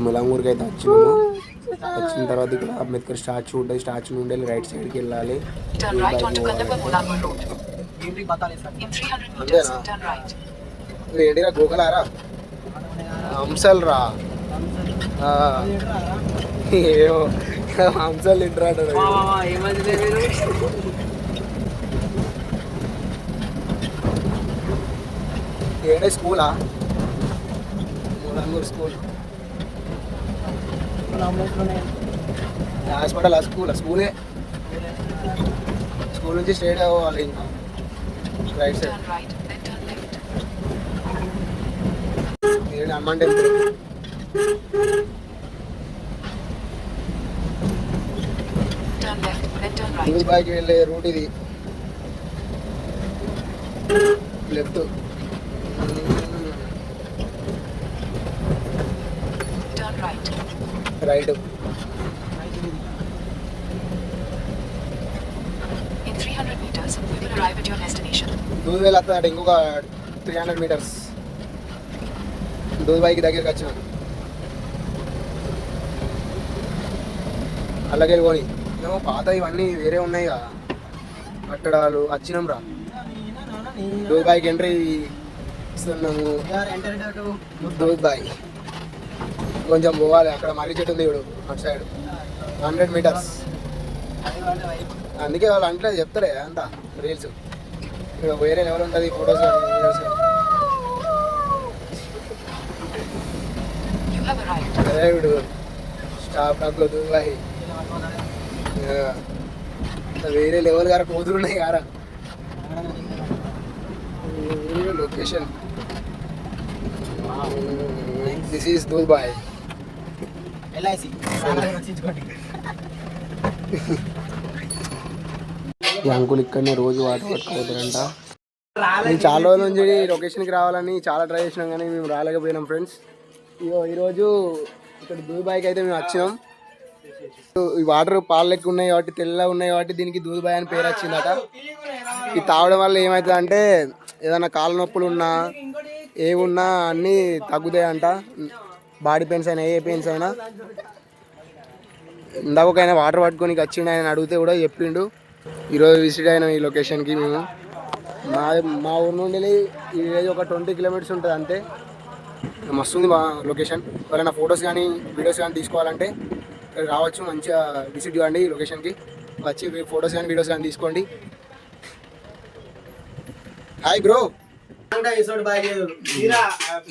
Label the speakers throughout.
Speaker 1: ములంగూరుకి అయితే వచ్చినాము. వచ్చిన తర్వాత ఇక్కడ అంబేద్కర్ స్టాచ్యూ ఉంటుంది. స్టాచ్యూ నుండి వెళ్ళి రైట్ సైడ్కి వెళ్ళాలి. ఏంటిరా గోకలారా హంసలు రా ఏమో హంసలు తింటారా ఏడే స్కూలా ములంగూరు స్కూల్ హాస్పిటల్ స్కూలే స్కూల్ నుంచి స్ట్రైట్ అవ్వాలి ఇంకా రైట్ సైడ్ హనుమాన్ టెంపుల్. దుబాయ్కి వెళ్ళే రూట్ ఇది. Left right. దూద్ వస్తుంది ఇంకొక 300 meters దూద్బాయికి దగ్గరికి వచ్చినాం. అలాగే పోనీ మేము పాత ఇవన్నీ వేరే ఉన్నాయి కదా కట్టడాలు వచ్చినాం రా. దూద్బాయికి ఎంట్రీ ఇస్తున్నాము. దూద్బాయి కొంచెం పోవాలి. అక్కడ మర్రి చెట్టు ఉంది ఇప్పుడు అటు సైడ్ 100 meters. అందుకే వాళ్ళు అంటే చెప్తారే అంత రీల్స్. ఇక్కడ వేరే లెవెల్ ఉంటుంది ఫొటోస్ వీడియోస్. అదే ఇప్పుడు స్టాప్ టాప్లో దూబాయి వేరే లెవెల్ గారా కోతులు ఉన్నాయి గారా. Location this is Dubai. ఈ అంకుల్ ఇక్కడనే రోజు వాటర్ పట్టుకోవద్దంట. నేను చాలా రోజుల నుంచి లొకేషన్కి రావాలని చాలా ట్రై చేసినాం కానీ మేము రాలేకపోయినాం ఫ్రెండ్స్. ఈరోజు ఇక్కడ దూబాయ్కి అయితే మేము వచ్చినాం. ఈ వాటర్ పాలు లెక్క ఉన్నాయి కాబట్టి తెల్లగా ఉన్నాయి కాబట్టి దీనికి దూబాయ్ అని పేరు వచ్చిందట. ఇది తాగడం వల్ల ఏమవుతుంది అంటే ఏదైనా కాళ్ళ నొప్పులు ఉన్నా ఏమున్నా అన్నీ తగ్గుతాయంట. బాడీ పెయిన్స్ అయినా ఏ పెయిన్స్ అయినా. ఇందాకైనా వాటర్ పట్టుకొని వచ్చిండు ఆయన అడిగితే కూడా చెప్పిండు. ఈరోజు విజిట్ అయినా ఈ లొకేషన్కి మేము. మా ఊరు నుండి ఈ విలేజ్ ఒక 20 kilometers ఉంటుంది అంతే. మస్తుంది మా లొకేషన్. ఎవరైనా ఫొటోస్ కానీ వీడియోస్ కానీ తీసుకోవాలంటే ఇక్కడ రావచ్చు. మంచిగా విజిట్ ఇవ్వండి ఈ లొకేషన్కి వచ్చి ఫొటోస్ కానీ వీడియోస్ కానీ తీసుకోండి. Hi bro.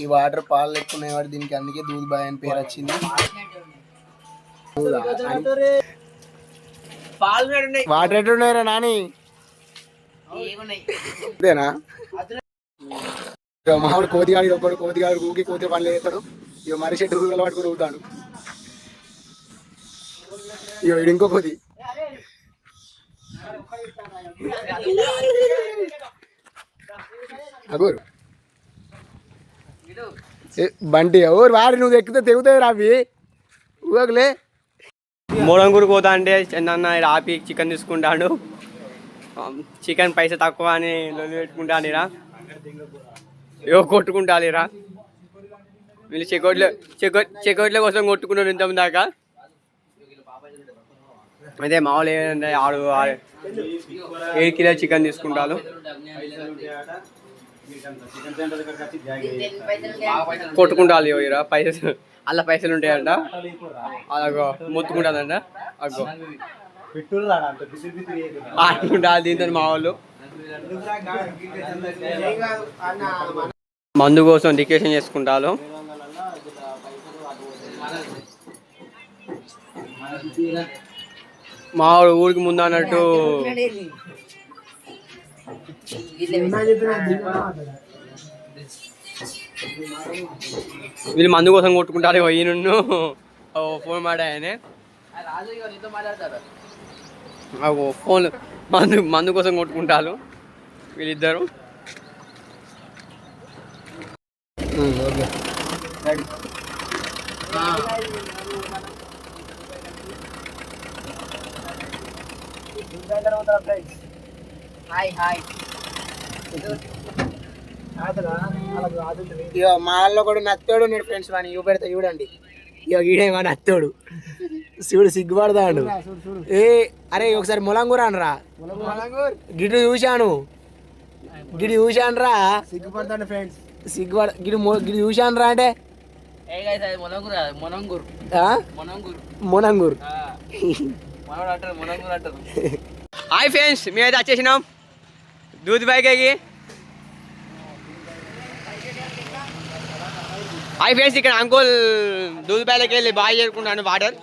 Speaker 1: ఈ వాటర్ పాలు ఎక్కున్నాయి వాటి దీనికి అందుకే దూద్బాయ్ అని పేరు వచ్చింది. వాటర్ ఎట్టున్నాయిరా నాని అంతేనా? మామిడి కోతిగాడి ఒకడు కోతిగాడు ఊకి కోతి పనులు వేస్తాడు. ఇక మనిషి ఊగలు పట్టుకుని ఊగుతాడు. ఇక వీడు ఇంకో కోతి. అగోరు బంటి ఎవరు వాడి నువ్వు ఎక్కితే తెగుతాయి రావి ఊగలే.
Speaker 2: ములంగూరు పోతా అంటే చిన్న ఆపి చికెన్ తీసుకుంటాడు. చికెన్ పైసా తక్కువ అని లొల్లి పెట్టుకుంటానిరా. ఏవో కొట్టుకుంటానిరా. వీళ్ళు చెకోట్ల కోసం కొట్టుకున్నారు ఇంతమంది దాకా. అయితే మామూలు ఏంటంటే 7 కిలో చికెన్ తీసుకుంటాను. కొట్టుకుంటాలి ఇరా పైసలు. అలా పైసలు ఉంటాయంట. అలాగో మొత్తుకుంటానంట. అగో ఆడుకుంటారు దీంతో మా వాళ్ళు. మందు కోసం డికేషన్ చేసుకుంటారు. మా ఊరికి ముందు అన్నట్టు వీళ్ళు మందు కోసం కొట్టుకుంటారు. ఈయన ఫోన్ మాడాయనే ఫోన్ మందు కోసం కొట్టుకుంటారు వీళ్ళిద్దరు.
Speaker 1: మా వాళ్ళు కూడా నచ్చాడు నేను ఫ్రెండ్స్ వాడిని చూపెడతా చూడండి. ఇక ఈడేమని అత్తోడు శివుడు సిగ్గుపడతాడు. ఏ అరే ఒకసారి ములంగూర అనరా, గిడు చూశాను, గిడి చూశాను రా,
Speaker 2: సిగ్గుపడతాను ఫ్రెండ్స్.
Speaker 1: గిడి చూశాను రా అంటే మొనంగూర్.
Speaker 2: హాయ్ ఫ్రెండ్స్, మేమైతే వచ్చేసినాం దూద్ బైకి. హాయ్ ఫ్రెండ్స్, ఇక్కడ అంకుల్ దూద్ బైకి వెళ్ళి బాగా చేరుకుంటాను వాటర్.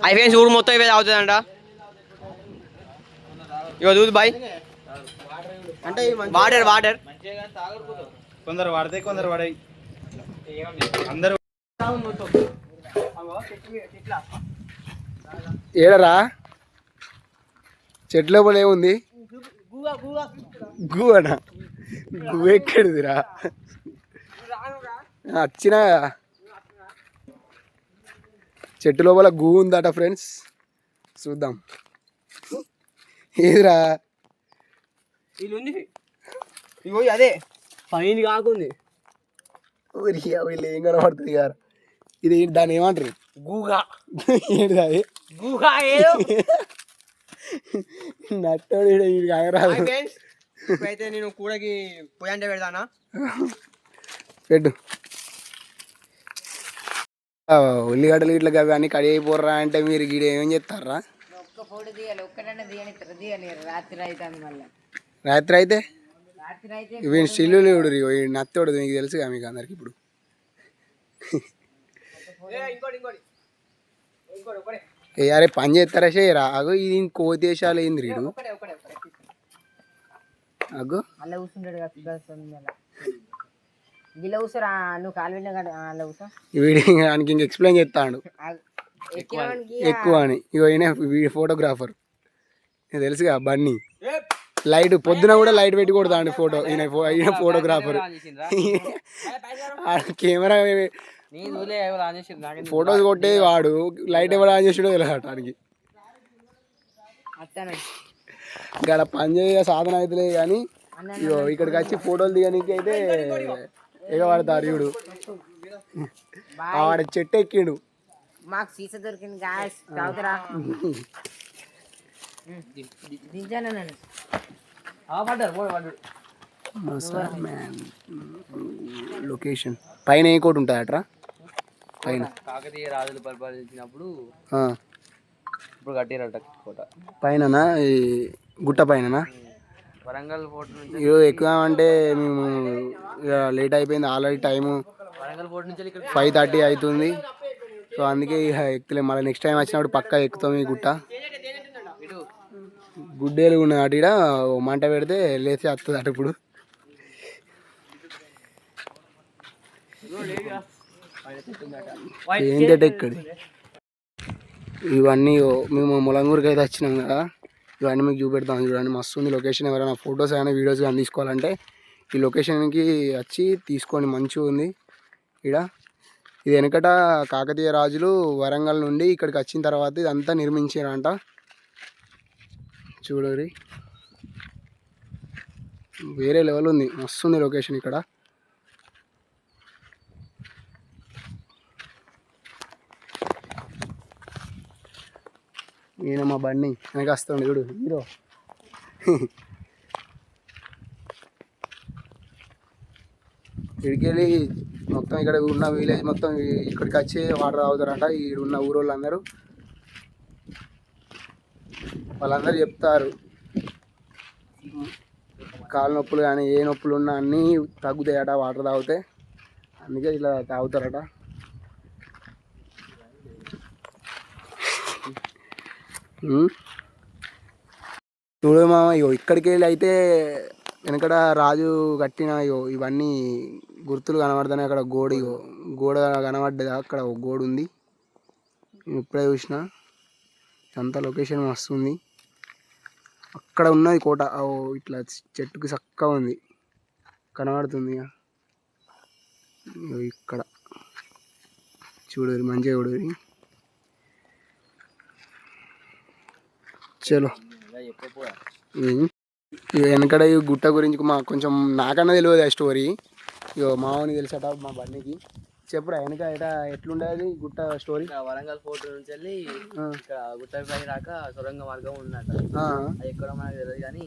Speaker 2: హాయ్ ఫ్రెండ్స్, ఊరు మొత్తం ఇవే తాగుతుందంట. ఇగో దూద్ బాయ్ అంటే వాటర్ వాటర్
Speaker 3: కొందరు వాడతాయి, కొందరు వాడాయి. అందరూ
Speaker 1: ఏడరా చెట్ల లోపల ఏముంది? గువ్వనా? గువ్వ ఎక్కడిదిరా? వచ్చిన చెట్టు లోపల గువ్వ ఉందట ఫ్రెండ్స్, చూద్దాం. ఏదిరా?
Speaker 2: ఇగో అదే పైన కాకుంది.
Speaker 1: వీళ్ళు ఏం కనబడుతుంది గారు? ఇది దాన్ని ఏమంటారు?
Speaker 2: గూగా.
Speaker 1: ఏంటిది అది?
Speaker 2: గూగా ఏదో
Speaker 1: నట్టోడు కాగరాదు.
Speaker 2: ఇప్పుడైతే నేను కూడకి పోయంటే పెడతానా?
Speaker 1: పెట్టు. ఉల్లిగడ్డలు ఇట్లా అవి అన్ని కడి అయిపోర్రా అంటే మీరు గీడ ఏమేం చేస్తారా? రాత్రి అయితే వీడి స్టిల్లు నత్తోడు మీకు తెలుసుగా మీకు అందరికి. ఇప్పుడు అరే పని చేస్తారా చేయరా? అగో ఇది కోదేశాలు ఏంది రీడు? అగో వీడికి ఇంక ఎక్స్ప్లెయిన్ చేస్తాడు ఎక్కువ అని. ఇగో ఈయన ఫోటోగ్రాఫర్, తెలుసుగా బన్నీ. లైట్ పొద్దున కూడా లైట్ పెట్టి కొడతాడు ఫోటో. ఈయన ఫోటోగ్రాఫర్. కెమెరా ఫొటోస్ కొట్టేది వాడు, లైట్ ఎవరు ఆన్ చేసాడో తెలియటానికి. ఇక్కడ పని చేయ సాధన అవుతలే కానీ ఇగో ఇక్కడికి వచ్చి ఫోటోలు దిగడానికి అయితే ఎగబడతారు. చూడు వాడు చెట్టు ఎక్కిండు.
Speaker 4: మాకు సీసా దొరికింది.
Speaker 1: లొకేషన్ పైన ఏ కోటి ఉంటుంది అట్రా? పైన
Speaker 2: కాకతీయ రాజులు పరిపాలించినప్పుడు ఇప్పుడు కట్టిరట కోట.
Speaker 1: పైన గుట్ట పైన
Speaker 2: వరంగల్ ఫోర్ట్ నుంచి.
Speaker 1: ఈరోజు ఎక్కువ అంటే మేము ఇక లేట్ అయిపోయింది ఆల్రెడీ. టైము
Speaker 2: వరంగల్ ఫోర్ట్ నుంచి
Speaker 1: 5:30 అవుతుంది. సో అందుకే ఇక ఎక్కులే. మళ్ళీ నెక్స్ట్ టైం వచ్చినప్పుడు పక్కా ఎక్కుతాం ఈ గుట్ట. గుడ్డేలు ఉన్నాయి అటు. ఇక్కడ మంట పెడితే లేచి వస్తుంది అటు. ఇప్పుడు ఏం చెట్టు ఎక్కడి? ఇవన్నీ మేము ములంగూరుకి అయితే వచ్చినాం కదా, ఇవన్నీ మీకు చూపెడతాం. చూడండి మస్తు ఉంది లొకేషన్. ఎవరైనా ఫొటోస్ కానీ వీడియోస్ కానీ తీసుకోవాలంటే ఈ లొకేషన్కి వచ్చి తీసుకోండి, మంచిగా ఉంది ఇక్కడ. ఇది వెనకట కాకతీయ రాజులు వరంగల్ నుండి ఇక్కడికి వచ్చిన తర్వాత ఇదంతా నిర్మించారంట. చూడరి వేరే లెవెల్ ఉంది, మస్తు ఉంది లొకేషన్ ఇక్కడ. ఈయన మా బండి వెనక వస్తుండే చూడు హీరో. ఇక్కడికి వెళ్ళి మొత్తం ఇక్కడ ఉన్న విలేజ్ మొత్తం ఇక్కడికి వచ్చి వాటర్ తాగుతారంట. ఇక్కడ ఉన్న ఊరోళ్ళందరూ వాళ్ళందరూ చెప్తారు కాలు నొప్పులు కానీ ఏ నొప్పులు ఉన్నా అన్నీ తగ్గుతాయట వాటర్ తాగితే. అందుకే ఇలా తాగుతారట. చూడు మామ, ఇగో ఇక్కడికి వెళ్ళి అయితే వెనకడ రాజు కట్టిన ఇవన్నీ గుర్తులు కనబడుతున్నాయి. అక్కడ గోడ, ఇగో గోడ కనబడ్డది. అక్కడ ఒక గోడ ఉంది, నేను ఇప్పుడే చూసిన. అంత లొకేషన్ మస్తు ఉంది. అక్కడ ఉన్నది కోట, ఇట్లా చెట్టుకి చక్కగా ఉంది కనబడుతుంది. ఇక్కడ చూడరు మంచిగా చూడరు. చలో వెనకడ ఈ గుట్ట గురించి కొంచెం నాకన్నా తెలియదు ఆ స్టోరీ. ఇగో మామూలు తెలుసట మా బండికి. చెప్పురా వెనక ఎట్లుండేది గుట్ట స్టోరీ?
Speaker 2: వరంగల్ ఫోర్ట్ నుంచి వెళ్ళి ఇక్కడ గుట్టపై రాక సొరంగ మార్గం ఉందట. అది ఎక్కడ మనకు తెలియదు కానీ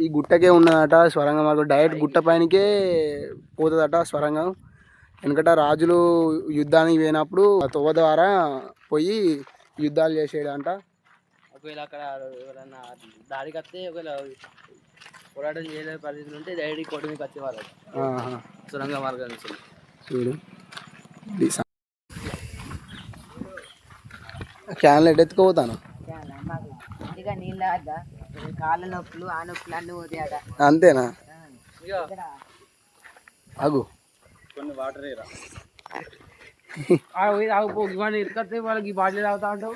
Speaker 1: ఈ గుట్టకే ఉన్నదట స్వరంగ మార్గం. డైరెక్ట్ గుట్ట పైనకే పోతుందట స్వరంగం. వెనకట రాజులు యుద్ధానికి పోయినప్పుడు తోవ ద్వారా పోయి యుద్ధాలు చేసేదంట.
Speaker 2: ఒకవేళ అక్కడ ఎవరన్నా దారికి వస్తే ఒకవేళ పోరాటం చేయలేని పరిస్థితులు ఉంటే డైరెక్ట్ కోట మీకు వచ్చేవాళ్ళు సొరంగ మార్గం నుంచి.
Speaker 1: చూడు క్యాన్లు ఎట్టెత్తుకుపోతాను
Speaker 4: ఇక నీళ్ళ కాళ్ళ నొప్పులు ఆ నొప్పులు అన్నీ పోతాయట.
Speaker 1: అంతేనా? అగు
Speaker 3: కొన్ని వాటర్
Speaker 2: ఇరుకొస్తే వాళ్ళకి బాటిల్ తాగుతా ఉంటావు.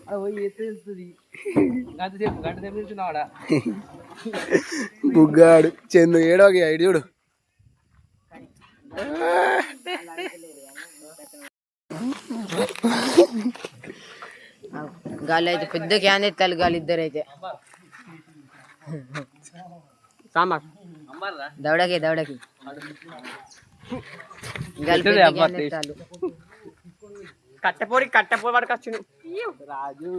Speaker 2: అది పోయి ఎత్తే తెలుస్తుంది. గంట సేపు నిల్చున్నావాడ
Speaker 1: బుగ్గాడు చందు ఏడోకి ఐదు చూడు.
Speaker 4: గాలి అయితే పెద్ద క్యాన్ ఎత్తాలి గాలి ఇద్దరు అయితే.
Speaker 2: సాంబార్
Speaker 4: దవడకి గాలి
Speaker 2: కట్టపోరి పడక వచ్చి రాజు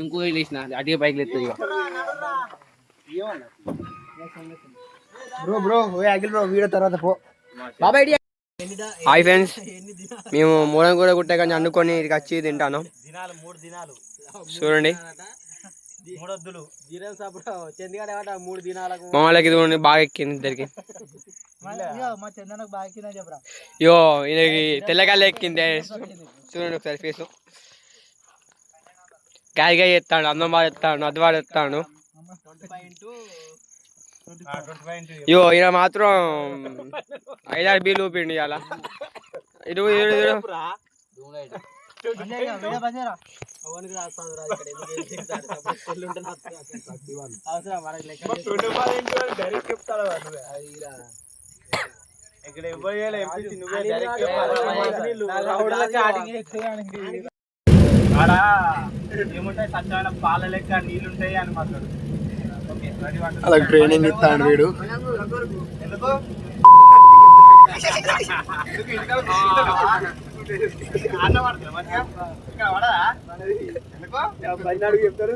Speaker 2: ఇంకో వేసిన అటుగా పైకి లేస్తుంది.
Speaker 1: బ్రో వీడియో తర్వాత పో బాబాయ్.
Speaker 2: హాయ్ ఫ్రెండ్స్, మేము మూడంగూడ గుట్ట కానీ అనుకొని ఇక్కడికి వచ్చి తింటాను. చూడండి మా వాళ్ళకి ఇది బాగా ఎక్కింది ఇద్దరికి. యో ఈయనకి తెల్లగాలి ఎక్కింది. చూడండి ఒకసారి ఫేస్ గాయగా ఎత్తాడు, అందం బాగా ఎత్తాడు, అద్దవాడు ఎత్తాడు. యో ఈయన మాత్రం 5-6 బీలు ఊపిండు ఇవాళ. ఇటు
Speaker 3: ఏముంటాయి సత్యమైన పాల లెక్క నీళ్ళుంటాయి అని మాట్లాడు.
Speaker 1: అలా ట్రైనింగ్ ఇస్తాడు వీడు.
Speaker 2: చెప్తారు